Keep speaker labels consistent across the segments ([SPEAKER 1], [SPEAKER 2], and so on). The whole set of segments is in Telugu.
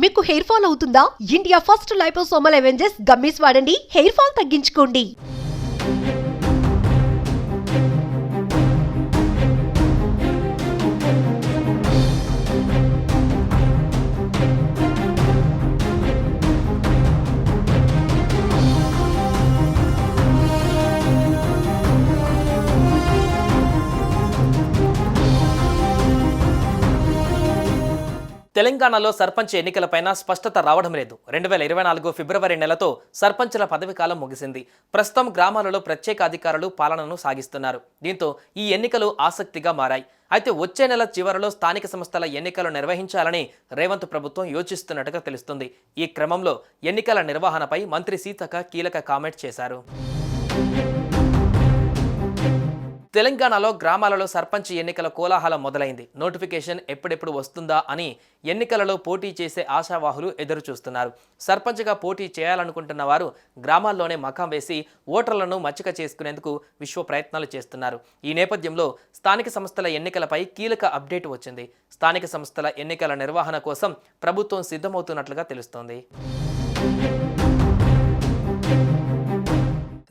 [SPEAKER 1] మీకు హెయిర్ ఫాల్ అవుతుందా? India first liposomal Avengers gummies వాడండి, హెయిర్ ఫాల్ తగ్గించుకోండి.
[SPEAKER 2] తెలంగాణలో సర్పంచ్ ఎన్నికలపైన స్పష్టత రావడం లేదు. 2024 ఫిబ్రవరి నెలతో సర్పంచుల పదవి కాలం ముగిసింది. ప్రస్తుతం గ్రామాలలో ప్రత్యేక అధికారులు పాలనను సాగిస్తున్నారు. దీంతో ఈ ఎన్నికలు ఆసక్తిగా మారాయి. అయితే వచ్చే నెల చివరిలో స్థానిక సంస్థల ఎన్నికలు నిర్వహించాలని రేవంత్ ప్రభుత్వం యోచిస్తున్నట్టుగా తెలుస్తుంది. ఈ క్రమంలో ఎన్నికల నిర్వహణపై మంత్రి సీతక్క కీలక కామెంట్ చేశారు. తెలంగాణలో గ్రామాలలో సర్పంచ్ ఎన్నికల కోలాహలం మొదలైంది. నోటిఫికేషన్ ఎప్పుడెప్పుడు వస్తుందా అని ఎన్నికలలో పోటీ చేసే ఆశావాహులు ఎదురు చూస్తున్నారు. సర్పంచ్గా పోటీ చేయాలనుకుంటున్న వారు గ్రామాల్లోనే మకాం వేసి ఓటర్లను మచ్చిక చేసుకునేందుకు విశ్వ ప్రయత్నాలు చేస్తున్నారు. ఈ నేపథ్యంలో స్థానిక సంస్థల ఎన్నికలపై కీలక అప్డేట్ వచ్చింది. స్థానిక సంస్థల ఎన్నికల నిర్వహణ కోసం ప్రభుత్వం సిద్ధమవుతున్నట్లుగా తెలుస్తోంది.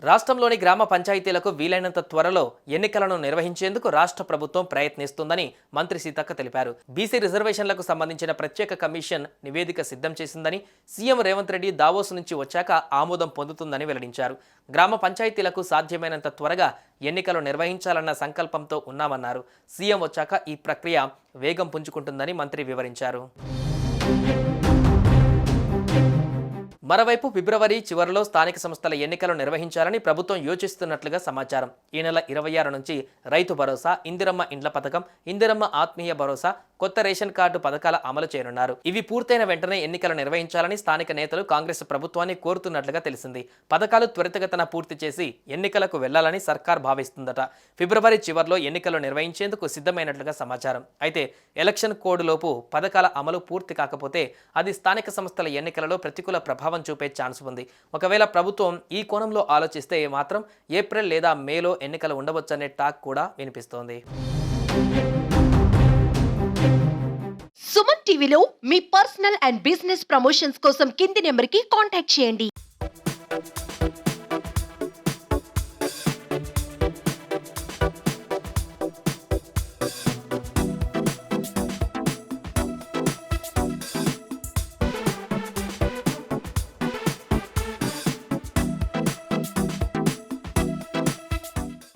[SPEAKER 2] రాష్ట్రంలోని గ్రామ పంచాయతీలకు వీలైనంత త్వరలో ఎన్నికలను నిర్వహించేందుకు రాష్ట్ర ప్రభుత్వం ప్రయత్నిస్తుందని మంత్రి సీతక్క తెలిపారు. బీసీ రిజర్వేషన్లకు సంబంధించిన ప్రత్యేక కమిషన్ నివేదిక సిద్ధం చేసిందని, సీఎం రేవంత్ రెడ్డి దావోస్ నుంచి వచ్చాక ఆమోదం పొందుతుందని వెల్లడించారు. గ్రామ పంచాయతీలకు సాధ్యమైనంత త్వరగా ఎన్నికలు నిర్వహించాలన్న సంకల్పంతో ఉన్నామన్నారు. సీఎం వచ్చాక ఈ ప్రక్రియ వేగం పుంజుకుంటుందని మంత్రి వివరించారు. మరోవైపు ఫిబ్రవరి చివరిలో స్థానిక సంస్థల ఎన్నికలు నిర్వహించాలని ప్రభుత్వం యోచిస్తున్నట్లుగా సమాచారం. ఈ నెల 26 నుంచి రైతు భరోసా, ఇందిరమ్మ ఇండ్ల పథకం, ఇందిరమ్మ ఆత్మీయ భరోసా, కొత్త రేషన్ కార్డు పథకాల అమలు చేయనున్నారు. ఇవి పూర్తయిన వెంటనే ఎన్నికలు నిర్వహించాలని స్థానిక నేతలు కాంగ్రెస్ ప్రభుత్వాన్ని కోరుతున్నట్లుగా తెలిసింది. పథకాలు త్వరితగతిన పూర్తి చేసి ఎన్నికలకు వెళ్లాలని సర్కార్ భావిస్తుందట. ఫిబ్రవరి చివరిలో ఎన్నికలు నిర్వహించేందుకు సిద్ధమైనట్లుగా సమాచారం. అయితే ఎలక్షన్ కోడ్ లోపు పథకాల అమలు పూర్తి కాకపోతే అది స్థానిక సంస్థల ఎన్నికలలో ప్రతికూల ప్రభావం చూపే ఛాన్స్ ఉంది. ఒకవేళ ప్రభుత్వం ఈ కోణంలో ఆలోచిస్తే మాత్రం ఏప్రిల్ లేదా మేలో ఎన్నికలు ఉండవచ్చనే టాక్ కూడా వినిపిస్తోంది.
[SPEAKER 1] సుమన్ టీవీలో మీ పర్సనల్ అండ్ బిజినెస్ ప్రమోషన్స్ కోసం కింది నెంబర్కి కాంటాక్ట్ చేయండి.